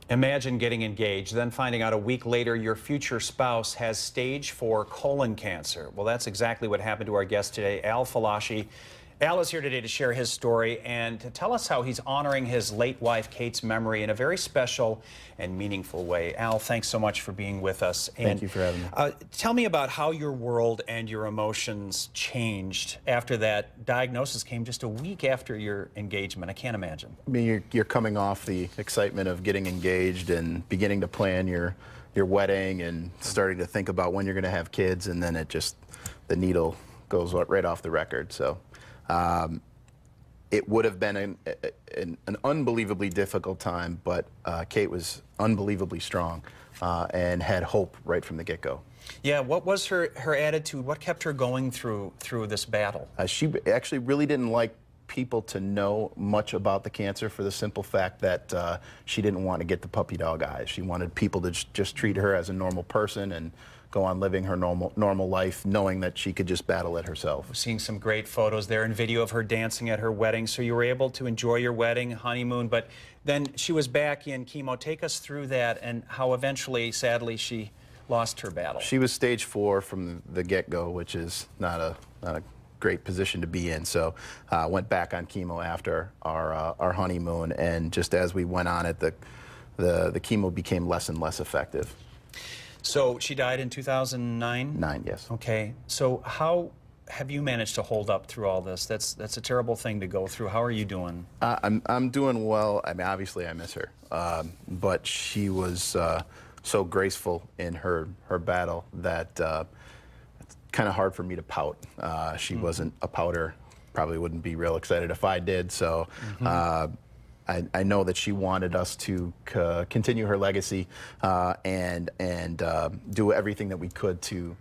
Imagine getting engaged, then finding out a week later your future spouse has stage 4 colon cancer. Well, that's exactly what happened to our guest today, Al Falashi. Al is here today to share his story and to tell us how he's honoring his late wife Kate's memory in a very special and meaningful way. Al, thanks so much for being with us. Thank you for having me. Tell me about how your world and your emotions changed after that diagnosis came just a week after your engagement. I can't imagine. I mean, you're coming off the excitement of getting engaged and beginning to plan your wedding and starting to think about when you're going to have kids, and then the needle goes right off the record. So it would have been an unbelievably difficult time, but Kate was unbelievably strong and had hope right from the get-go. Yeah, what was her attitude? What kept her going through this battle? She actually really didn't like people to know much about the cancer, for the simple fact that she didn't want to get the puppy dog eyes. She wanted people to just treat her as a normal person and go on living her normal life, knowing that she could just battle it herself. We're seeing some great photos there and video of her dancing at her wedding. So you were able to enjoy your wedding, honeymoon, but then she was back in chemo. Take us through that and how eventually, sadly, she lost her battle. She was stage 4 from the get-go, which is not a great position to be in. So went back on chemo after our honeymoon, and just as we went on it, the chemo became less and less effective. So she died in 2009? 9, yes. Okay. So how have you managed to hold up through all this? That's a terrible thing to go through. How are you doing? I'm doing well. I mean, obviously I miss her, but she was so graceful in her battle that it's kind of hard for me to pout. She wasn't a pouter. Probably wouldn't be real excited if I did. So. I know that she wanted us to continue her legacy and do everything that we could to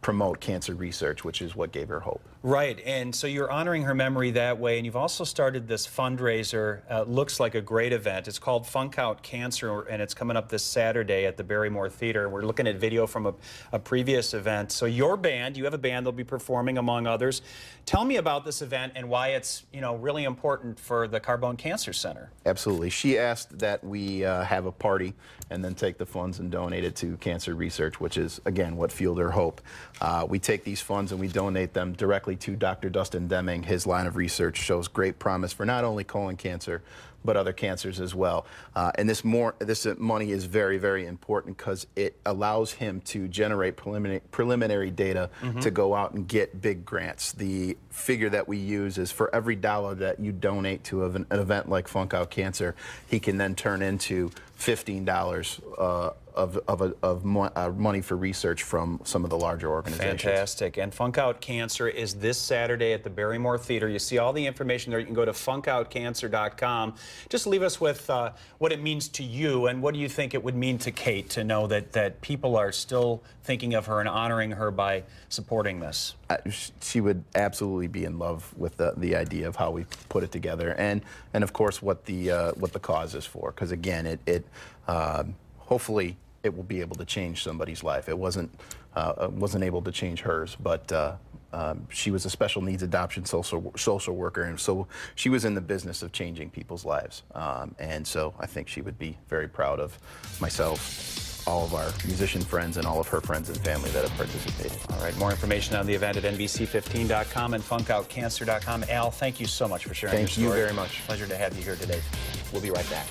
promote cancer research, which is what gave her hope. Right, and so you're honoring her memory that way, and you've also started this fundraiser. Looks like a great event. It's called Funk Out Cancer, and it's coming up this Saturday at the Barrymore Theater. We're looking at video from a previous event. So your band, you have a band that'll be performing among others. Tell me about this event and why it's really important for the Carbone Cancer Center. Absolutely. She asked that we have a party and then take the funds and donate it to cancer research, which is, again, what fueled her hope. We take these funds and we donate them directly to Dr. Dustin Deming. His line of research shows great promise for not only colon cancer, but other cancers as well. And this money is very, very important because it allows him to generate preliminary data to go out and get big grants. The figure that we use is for every dollar that you donate to an event like Funk Out Cancer, he can then turn into $15 of money for research from some of the larger organizations. Fantastic. And Funk Out Cancer is this Saturday at the Barrymore Theater. You see all the information there. You can go to funkoutcancer.com. Just leave us with what it means to you, and what do you think it would mean to Kate to know that people are still thinking of her and honoring her by supporting this? She would absolutely be in love with the idea of how we put it together, and of course what the cause is for. Because again, hopefully it will be able to change somebody's life. It wasn't able to change hers, but she was a special needs adoption social worker, and so she was in the business of changing people's lives. And so I think she would be very proud of myself, all of our musician friends, and all of her friends and family that have participated. All right, more information on the event at NBC15.com and funkoutcancer.com. Al, thank you so much for sharing your story. Thank you very much. Pleasure to have you here today. We'll be right back.